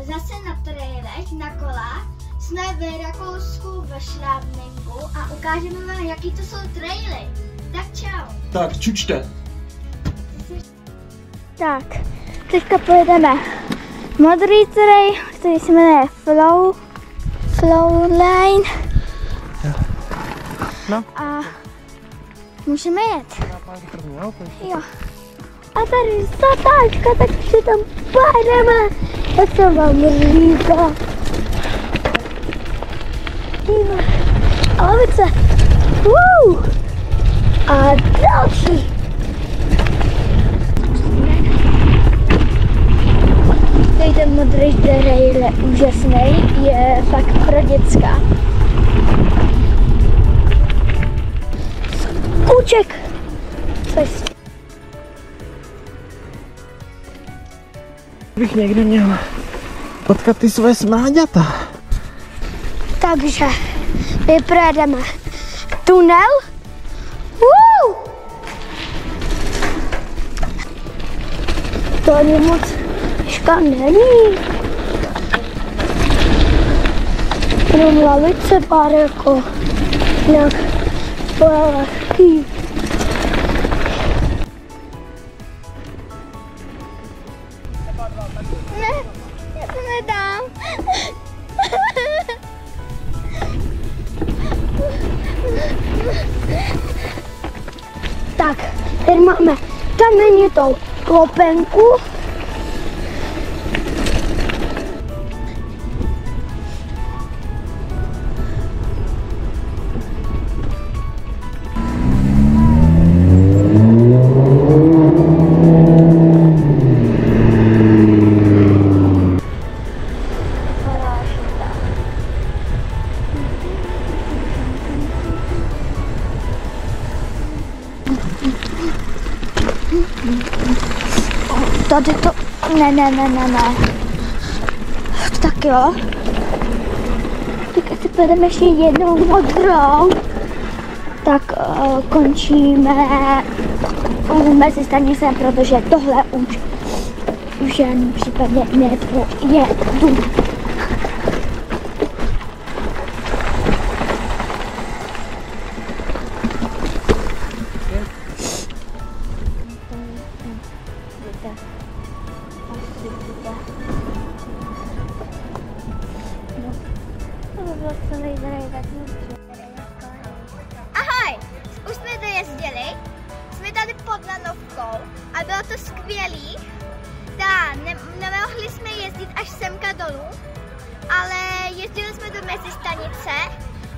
zase na trailech, na kolách. Jsme v Rakousku ve Schladmingu a ukážeme vám, jaký to jsou traily. Tak čau. Tak, čučte. Tak, teďka pojedeme modrý trail, který se jmenuje Flow Line. No. A můžeme jet. Jo. A tady zatáčka, tak si tam pojedeme. Jak se vám líbí. A lavice. A další. Ten modrý trail je úžasný, je fakt pro děcka. Kůček! Bych někde měl potkat ty své smráďata. Takže my projedeme tunel. To ani moc těžká není. Jenom lavice pár jako nějak lehký. Ne, já to nedám. Tak, teď máme kamenitou klopenku. Tady to... Ne. Tak jo. Teď si pojedeme ještě jednou modrou. Tak končíme mezi stanicem, protože tohle už v žádném případě neprojedu. Ahoj, už jsme dojezdili, jsme tady pod lanovkou a bylo to skvělý. Nemohli jsme jezdit až semka dolů, ale jezdili jsme do mezistanice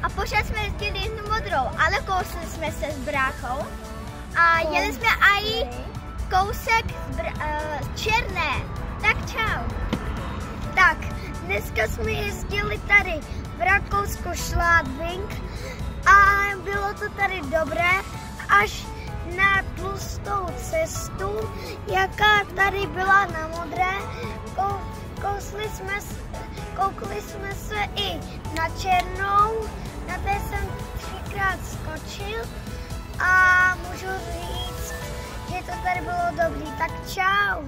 a pořád jsme jezdili jednu modrou, ale kousli jsme se s bráchou a jeli jsme i kousek černé. Tak čau. Tak, dneska jsme jezdili tady v Rakousku Schladming a bylo to tady dobré až na tlustou cestu, jaká tady byla na modré. Koukli jsme se i na černou, na té jsem 3krát skočil a můžu říct, že to tady bylo dobrý. Tak čau.